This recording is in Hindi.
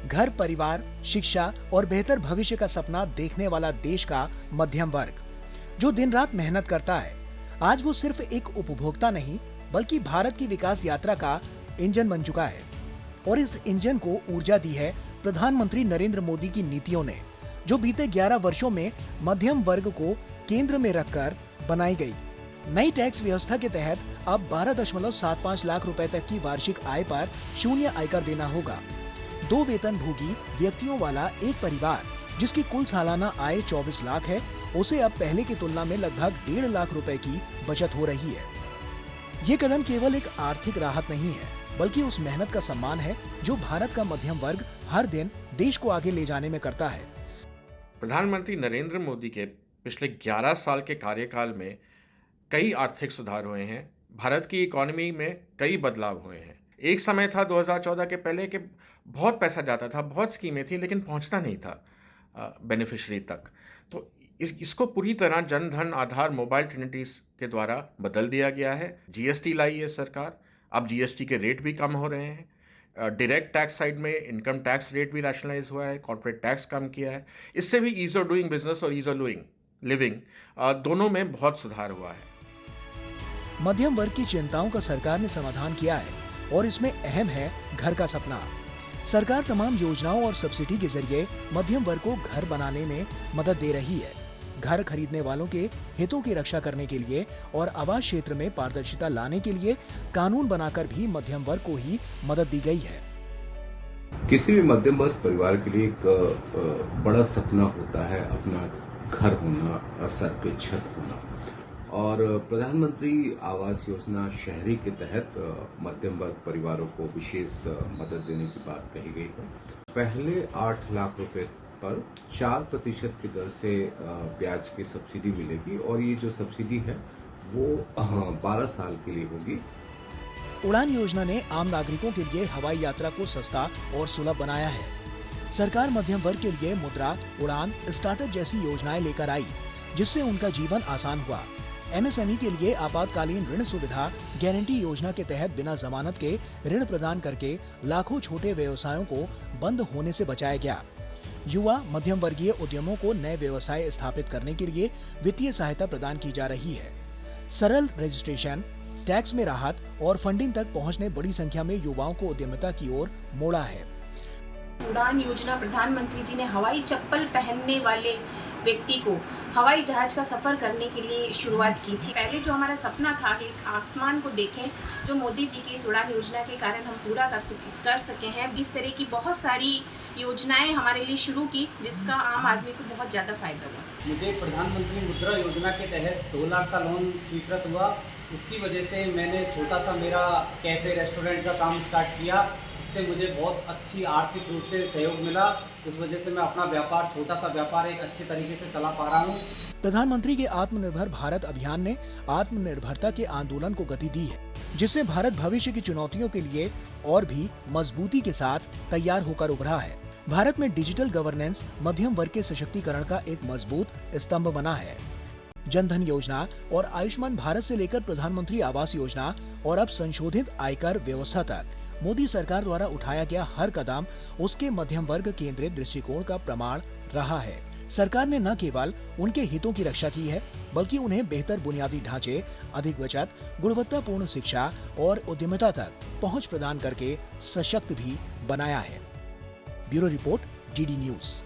घर, परिवार, शिक्षा और बेहतर भविष्य का सपना देखने वाला देश का मध्यम वर्ग, जो दिन रात मेहनत करता है, आज वो सिर्फ एक उपभोक्ता नहीं बल्कि भारत की विकास यात्रा का इंजन बन चुका है। और इस इंजन को ऊर्जा दी है प्रधानमंत्री नरेंद्र मोदी की नीतियों ने, जो बीते 11 वर्षों में मध्यम वर्ग को केंद्र में रखकर बनाई गई। नई टैक्स व्यवस्था के तहत अब 12.75 लाख रुपए तक की वार्षिक आय पर शून्य आयकर देना होगा। 2 वेतनभोगी व्यक्तियों वाला एक परिवार जिसकी कुल सालाना आय 24 लाख है, उसे अब पहले की तुलना में लगभग 1.5 लाख रुपए की बचत हो रही है। ये कदम केवल एक आर्थिक राहत नहीं है, बल्कि उस मेहनत का सम्मान है जो भारत का मध्यम वर्ग हर दिन देश को आगे ले जाने में करता है। प्रधानमंत्री नरेंद्र मोदी के पिछले 11 साल के कार्यकाल में कई आर्थिक सुधार हुए हैं। भारत की इकोनॉमी में कई बदलाव हुए हैं। एक समय था 2014 के पहले कि बहुत पैसा जाता था, बहुत स्कीमें थी, लेकिन पहुंचता नहीं था बेनिफिशरी तक। तो इसको पूरी तरह जन धन आधार मोबाइल ट्रिनिटीज के द्वारा बदल दिया गया है। जीएसटी लाई है सरकार, अब जीएसटी के रेट भी कम हो रहे हैं। डायरेक्ट टैक्स साइड में इनकम टैक्स रेट भी रैशनलाइज हुआ है, कॉर्पोरेट टैक्स कम किया है। इससे भी ईज ऑफ डूइंग बिजनेस और ईज ऑफ लिविंग दोनों में बहुत सुधार हुआ है। मध्यम वर्ग की चिंताओं का सरकार ने समाधान किया है और इसमें अहम है घर का सपना। सरकार तमाम योजनाओं और सब्सिडी के जरिए मध्यम वर्ग को घर बनाने में मदद दे रही है। घर खरीदने वालों के हितों की रक्षा करने के लिए और आवास क्षेत्र में पारदर्शिता लाने के लिए कानून बनाकर भी मध्यम वर्ग को ही मदद दी गई है। किसी भी मध्यम वर्ग परिवार के लिए एक बड़ा सपना होता है अपना घर होना, सर पे छत होना। और प्रधानमंत्री आवास योजना शहरी के तहत मध्यम वर्ग परिवारों को विशेष मदद देने की बात कही गई है। पहले 8 लाख रुपए पर 4% की दर से ब्याज की सब्सिडी मिलेगी और ये जो सब्सिडी है वो 12 साल के लिए होगी। उड़ान योजना ने आम नागरिकों के लिए हवाई यात्रा को सस्ता और सुलभ बनाया है। सरकार मध्यम वर्ग के लिए मुद्रा, उड़ान, स्टार्टअप जैसी योजनाएं लेकर आई, जिससे उनका जीवन आसान हुआ। एमएसएमई के लिए आपातकालीन ऋण सुविधा गारंटी योजना के तहत बिना जमानत के ऋण प्रदान करके लाखों छोटे व्यवसायों को बंद होने से बचाया गया। युवा मध्यम वर्गीय उद्यमों को नए व्यवसाय स्थापित करने के लिए वित्तीय सहायता प्रदान की जा रही है। सरल रजिस्ट्रेशन, टैक्स में राहत और फंडिंग तक पहुंच ने बड़ी संख्या में युवाओं को उद्यमिता की ओर मोड़ा है। उड़ान योजना प्रधानमंत्री जी ने हवाई चप्पल पहनने वाले व्यक्ति को हवाई जहाज का सफर करने के लिए शुरुआत की थी। पहले जो हमारा सपना था कि आसमान को देखें, जो मोदी जी की इस उड़ान योजना के कारण हम पूरा कर सके हैं। इस तरह की बहुत सारी योजनाएं हमारे लिए शुरू की, जिसका आम आदमी को बहुत ज़्यादा फायदा हुआ। मुझे प्रधानमंत्री मुद्रा योजना के तहत 2 लाख का लोन स्वीकृत हुआ। उसकी वजह से मैंने छोटा सा मेरा कैफ़े रेस्टोरेंट का काम स्टार्ट किया। इससे मुझे बहुत अच्छी आर्थिक रूप से सहयोग मिला। उस वजह से मैं अपना व्यापार, छोटा सा व्यापार एक अच्छे तरीके से चला पा रहा हूँ। प्रधानमंत्री के आत्मनिर्भर भारत अभियान ने आत्मनिर्भरता के आंदोलन को गति दी है, जिससे भारत भविष्य की चुनौतियों के लिए और भी मजबूती के साथ तैयार होकर उभरा है। भारत में डिजिटल गवर्नेंस मध्यम वर्ग के सशक्तिकरण का एक मजबूत स्तंभ बना है। जनधन योजना और आयुष्मान भारत से लेकर प्रधानमंत्री आवास योजना और अब संशोधित आयकर व्यवस्था तक मोदी सरकार द्वारा उठाया गया हर कदम उसके मध्यम वर्ग केंद्रित दृष्टिकोण का प्रमाण रहा है। सरकार ने न केवल उनके हितों की रक्षा की है, बल्कि उन्हें बेहतर बुनियादी ढांचे, अधिक बचत, गुणवत्तापूर्ण शिक्षा और उद्यमिता तक पहुंच प्रदान करके सशक्त भी बनाया है। Bureau report, DD news.